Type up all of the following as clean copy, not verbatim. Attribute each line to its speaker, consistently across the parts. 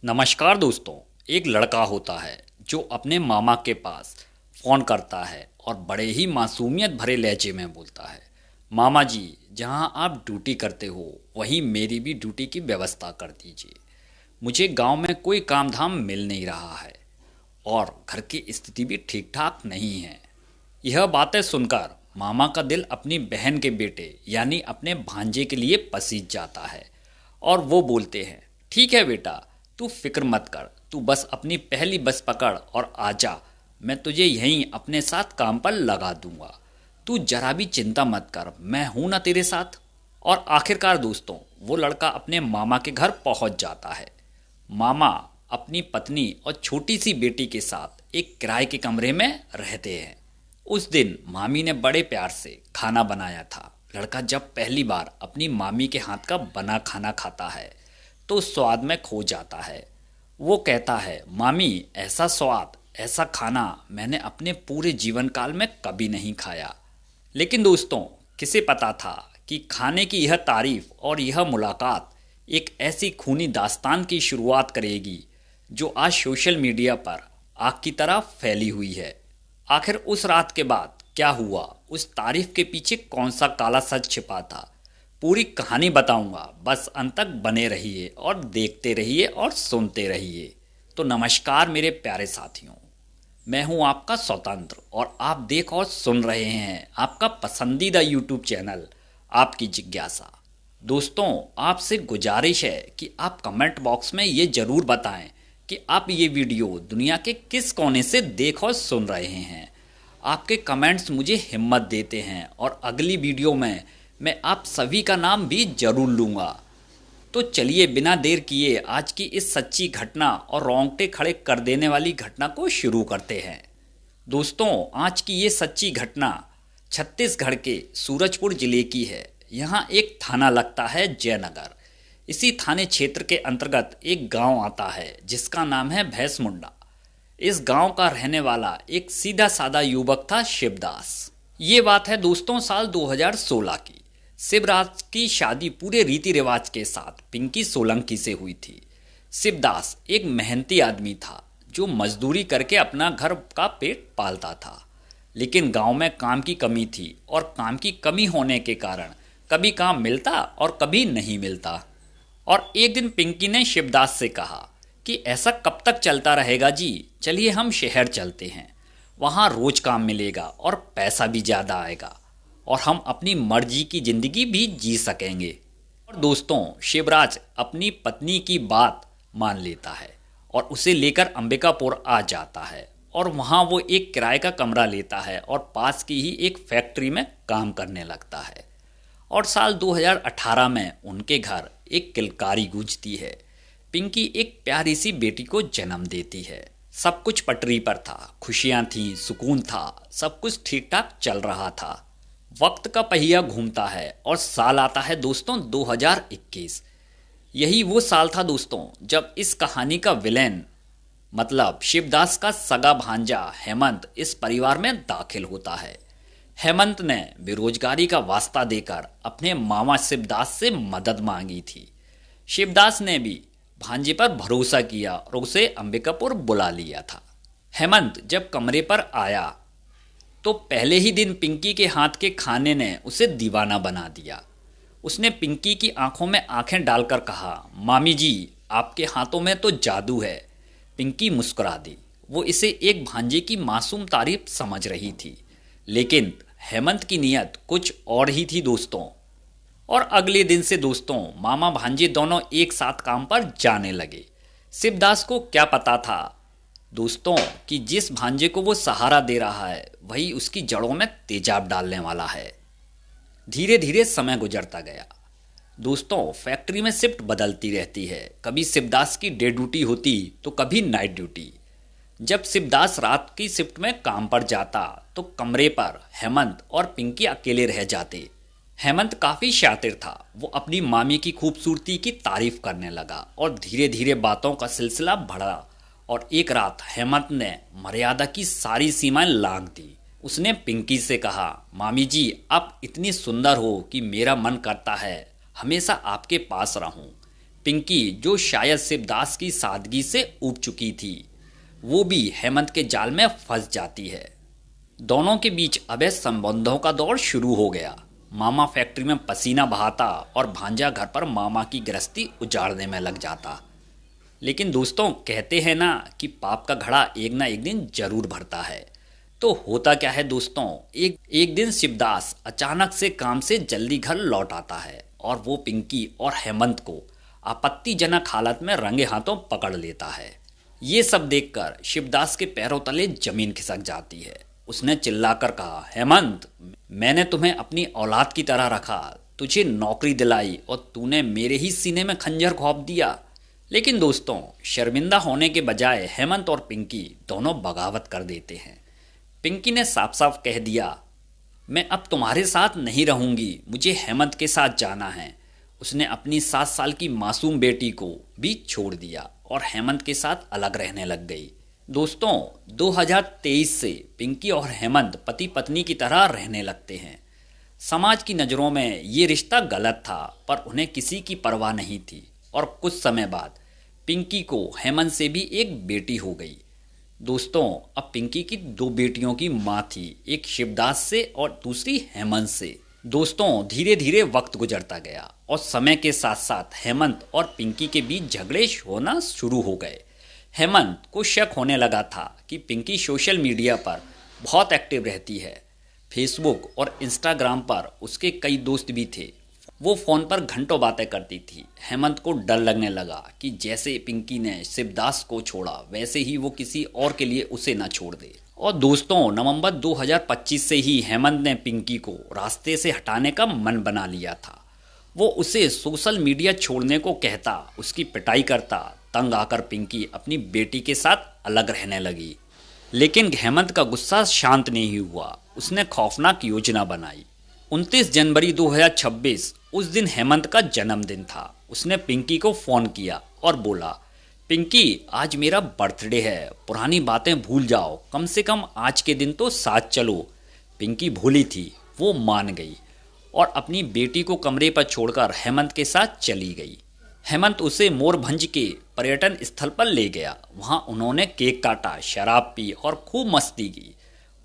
Speaker 1: नमस्कार दोस्तों। एक लड़का होता है जो अपने मामा के पास फ़ोन करता है और बड़े ही मासूमियत भरे लहजे में बोलता है, मामा जी, जहां आप ड्यूटी करते हो वहीं मेरी भी ड्यूटी की व्यवस्था कर दीजिए। मुझे गांव में कोई काम धाम मिल नहीं रहा है और घर की स्थिति भी ठीक ठाक नहीं है। यह बातें सुनकर मामा का दिल अपनी बहन के बेटे यानी अपने भांजे के लिए पसीज जाता है और वो बोलते हैं, ठीक है बेटा, तू फिक्र मत कर, तू बस अपनी पहली बस पकड़ और आ जा। मैं तुझे यहीं अपने साथ काम पर लगा दूंगा। तू जरा भी चिंता मत कर, मैं हूं ना तेरे साथ। और आखिरकार दोस्तों, वो लड़का अपने मामा के घर पहुंच जाता है। मामा अपनी पत्नी और छोटी सी बेटी के साथ एक किराए के कमरे में रहते हैं। उस दिन मामी ने बड़े प्यार से खाना बनाया था। लड़का जब पहली बार अपनी मामी के हाथ का बना खाना खाता है तो स्वाद में खो जाता है। वो कहता है, मामी, ऐसा स्वाद, ऐसा खाना मैंने अपने पूरे जीवन काल में कभी नहीं खाया। लेकिन दोस्तों, किसे पता था कि खाने की यह तारीफ और यह मुलाकात एक ऐसी खूनी दास्तान की शुरुआत करेगी जो आज सोशल मीडिया पर आग की तरह फैली हुई है। आखिर उस रात के बाद क्या हुआ, उस तारीफ के पीछे कौन सा काला सच छिपा था, पूरी कहानी बताऊंगा। बस अंत तक बने रहिए और देखते रहिए और सुनते रहिए। तो नमस्कार मेरे प्यारे साथियों, मैं हूं आपका स्वतंत्र और आप देख और सुन रहे हैं आपका पसंदीदा यूट्यूब चैनल आपकी जिज्ञासा। दोस्तों, आपसे गुजारिश है कि आप कमेंट बॉक्स में ये ज़रूर बताएं कि आप ये वीडियो दुनिया के किस कोने से देख और सुन रहे हैं। आपके कमेंट्स मुझे हिम्मत देते हैं और अगली वीडियो में मैं आप सभी का नाम भी जरूर लूँगा। तो चलिए बिना देर किए आज की इस सच्ची घटना और रोंगटे खड़े कर देने वाली घटना को शुरू करते हैं। दोस्तों, आज की ये सच्ची घटना छत्तीसगढ़ के सूरजपुर जिले की है। यहाँ एक थाना लगता है जयनगर। इसी थाने क्षेत्र के अंतर्गत एक गांव आता है जिसका नाम है भैंसमुंडा। इस गांव का रहने वाला एक सीधा साधा युवक था, शिवदास। ये बात है दोस्तों साल 2016 की। शिवराज की शादी पूरे रीति रिवाज के साथ पिंकी सोलंकी से हुई थी। शिवदास एक मेहनती आदमी था जो मजदूरी करके अपना घर का पेट पालता था। लेकिन गांव में काम की कमी थी और काम की कमी होने के कारण कभी काम मिलता और कभी नहीं मिलता। और एक दिन पिंकी ने शिवदास से कहा कि ऐसा कब तक चलता रहेगा जी, चलिए हम शहर चलते हैं, वहाँ रोज काम मिलेगा और पैसा भी ज़्यादा आएगा और हम अपनी मर्जी की ज़िंदगी भी जी सकेंगे। और दोस्तों, शिवराज अपनी पत्नी की बात मान लेता है और उसे लेकर अंबिकापुर आ जाता है और वहाँ वो एक किराए का कमरा लेता है और पास की ही एक फैक्ट्री में काम करने लगता है। और साल 2018 में उनके घर एक किलकारी गूंजती है। पिंकी एक प्यारी सी बेटी को जन्म देती है। सब कुछ पटरी पर था, खुशियाँ थीं, सुकून था, सब कुछ ठीक ठाक चल रहा था। वक्त का पहिया घूमता है और साल आता है दोस्तों 2021। यही वो साल था दोस्तों जब इस कहानी का विलेन मतलब शिवदास का सगा भांजा हेमंत इस परिवार में दाखिल होता है। हेमंत ने बेरोजगारी का वास्ता देकर अपने मामा शिवदास से मदद मांगी थी। शिवदास ने भी भांजे पर भरोसा किया और उसे अंबिकापुर बुला लिया था। हेमंत जब कमरे पर आया तो पहले ही दिन पिंकी के हाथ के खाने ने उसे दीवाना बना दिया। उसने पिंकी की आंखों में आंखें डालकर कहा, मामी जी, आपके हाथों में तो जादू है। पिंकी मुस्कुरा दी। वो इसे एक भांजे की मासूम तारीफ समझ रही थी, लेकिन हेमंत की नीयत कुछ और ही थी दोस्तों। और अगले दिन से दोस्तों मामा भांजे दोनों एक साथ काम पर जाने लगे। शिवदास को क्या पता था दोस्तों कि जिस भांजे को वो सहारा दे रहा है वही उसकी जड़ों में तेजाब डालने वाला है। धीरे धीरे समय गुजरता गया दोस्तों। फैक्ट्री में शिफ्ट बदलती रहती है। कभी शिवदास की डे ड्यूटी होती तो कभी नाइट ड्यूटी। जब शिवदास रात की शिफ्ट में काम पर जाता तो कमरे पर हेमंत और पिंकी अकेले रह जाते। हेमंत काफ़ी शातिर था। वो अपनी मामी की खूबसूरती की तारीफ करने लगा और धीरे धीरे बातों का सिलसिला बढ़ा। और एक रात हेमंत ने मर्यादा की सारी सीमाएं लांघ दी। उसने पिंकी से कहा, मामी जी, आप इतनी सुंदर हो कि मेरा मन करता है हमेशा आपके पास रहूं। पिंकी, जो शायद शिवदास की सादगी से ऊब चुकी थी, वो भी हेमंत के जाल में फंस जाती है। दोनों के बीच अवैध संबंधों का दौर शुरू हो गया। मामा फैक्ट्री में पसीना बहाता और भांजा घर पर मामा की गृहस्थी उजाड़ने में लग जाता। लेकिन दोस्तों, कहते हैं ना कि पाप का घड़ा एक ना एक दिन जरूर भरता है। तो होता क्या है दोस्तों, एक दिन शिवदास अचानक से काम से जल्दी घर लौट आता है और वो पिंकी और हेमंत को आपत्तिजनक हालत में रंगे हाथों पकड़ लेता है। ये सब देखकर शिवदास के पैरों तले जमीन खिसक जाती है। उसने चिल्लाकर कहा, हेमंत, मैंने तुम्हें अपनी औलाद की तरह रखा, तुझे नौकरी दिलाई और तूने मेरे ही सीने में खंजर घोंप दिया। लेकिन दोस्तों, शर्मिंदा होने के बजाय हेमंत और पिंकी दोनों बगावत कर देते हैं। पिंकी ने साफ साफ कह दिया, मैं अब तुम्हारे साथ नहीं रहूंगी, मुझे हेमंत के साथ जाना है। उसने अपनी 7 साल की मासूम बेटी को भी छोड़ दिया और हेमंत के साथ अलग रहने लग गई। दोस्तों, 2023 से पिंकी और हेमंत पति पत्नी की तरह रहने लगते हैं। समाज की नज़रों में ये रिश्ता गलत था, पर उन्हें किसी की परवाह नहीं थी और कुछ समय बाद पिंकी को हेमंत से भी एक बेटी हो गई। दोस्तों, अब पिंकी की 2 बेटियों की माँ थी, एक शिवदास से और दूसरी हेमंत से। दोस्तों, धीरे धीरे वक्त गुजरता गया और समय के साथ साथ हेमंत और पिंकी के बीच झगड़े होना शुरू हो गए। हेमंत को शक होने लगा था कि पिंकी सोशल मीडिया पर बहुत एक्टिव रहती है। फेसबुक और इंस्टाग्राम पर उसके कई दोस्त भी थे। वो फ़ोन पर घंटों बातें करती थी। हेमंत को डर लगने लगा कि जैसे पिंकी ने शिवदास को छोड़ा, वैसे ही वो किसी और के लिए उसे ना छोड़ दे। और दोस्तों, नवंबर 2025 से ही हेमंत ने पिंकी को रास्ते से हटाने का मन बना लिया था। वो उसे सोशल मीडिया छोड़ने को कहता, उसकी पिटाई करता। तंग आकर पिंकी अपनी बेटी के साथ अलग रहने लगी। लेकिन हेमंत का गुस्सा शांत नहीं हुआ। उसने खौफनाक योजना बनाई। 29 जनवरी 2026 उस दिन हेमंत का जन्मदिन था। उसने पिंकी को फ़ोन किया और बोला, पिंकी, आज मेरा बर्थडे है, पुरानी बातें भूल जाओ, कम से कम आज के दिन तो साथ चलो। पिंकी भूली थी, वो मान गई और अपनी बेटी को कमरे पर छोड़कर हेमंत के साथ चली गई। हेमंत उसे मोरभंज के पर्यटन स्थल पर ले गया। वहाँ उन्होंने केक काटा, शराब पी और खूब मस्ती की।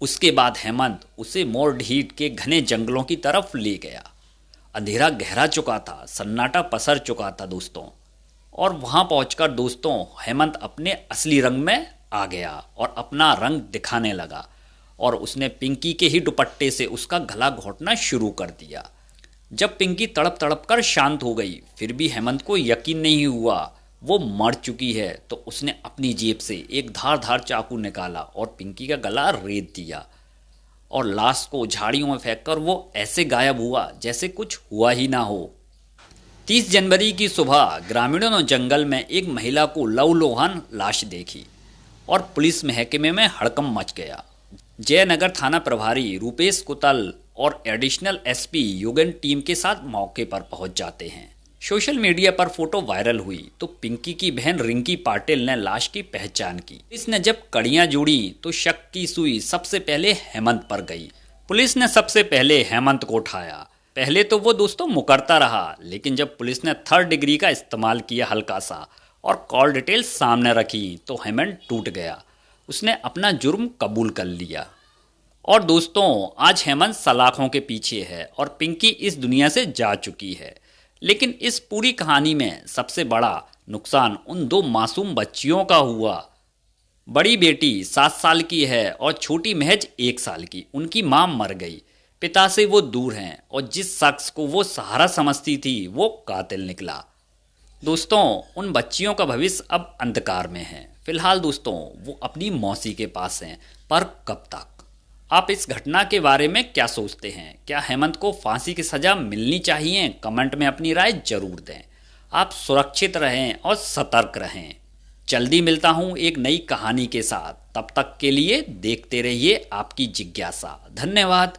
Speaker 1: उसके बाद हेमंत उसे मोरढीठ के घने जंगलों की तरफ ले गया। अंधेरा गहरा चुका था, सन्नाटा पसर चुका था दोस्तों। और वहाँ पहुंचकर दोस्तों, हेमंत अपने असली रंग में आ गया और अपना रंग दिखाने लगा और उसने पिंकी के ही दुपट्टे से उसका गला घोंटना शुरू कर दिया। जब पिंकी तड़प तड़प कर शांत हो गई, फिर भी हेमंत को यकीन नहीं हुआ वो मर चुकी है, तो उसने अपनी जेब से एक धारदार चाकू निकाला और पिंकी का गला रेत दिया और लाश को झाड़ियों में फेंककर वो ऐसे गायब हुआ जैसे कुछ हुआ ही ना हो। 30 जनवरी की सुबह ग्रामीणों ने जंगल में एक महिला को लहूलुहान लाश देखी और पुलिस महकमे में हड़कंप मच गया। जयनगर थाना प्रभारी रूपेश कुतल और एडिशनल एसपी युगन टीम के साथ मौके पर पहुंच जाते हैं। सोशल मीडिया पर फोटो वायरल हुई तो पिंकी की बहन रिंकी पाटिल ने लाश की पहचान की। इसने जब कड़ियां जोड़ी तो शक की सुई सबसे पहले हेमंत पर गई। पुलिस ने सबसे पहले हेमंत को उठाया। पहले तो वो दोस्तों मुकरता रहा, लेकिन जब पुलिस ने 3rd डिग्री का इस्तेमाल किया हल्का सा और कॉल डिटेल सामने रखी तो हेमंत टूट गया। उसने अपना जुर्म कबूल कर लिया। और दोस्तों, आज हेमंत सलाखों के पीछे है और पिंकी इस दुनिया से जा चुकी है। लेकिन इस पूरी कहानी में सबसे बड़ा नुकसान उन 2 मासूम बच्चियों का हुआ। बड़ी बेटी 7 साल की है और छोटी महज 1 साल की। उनकी मां मर गई, पिता से वो दूर हैं और जिस शख्स को वो सहारा समझती थी वो कातिल निकला। दोस्तों, उन बच्चियों का भविष्य अब अंधकार में है। फिलहाल दोस्तों, वो अपनी मौसी के पास हैं, पर कब तक? आप इस घटना के बारे में क्या सोचते हैं? क्या हेमंत को फांसी की सज़ा मिलनी चाहिए? कमेंट में अपनी राय जरूर दें। आप सुरक्षित रहें और सतर्क रहें। जल्दी मिलता हूं एक नई कहानी के साथ। तब तक के लिए देखते रहिए आपकी जिज्ञासा। धन्यवाद।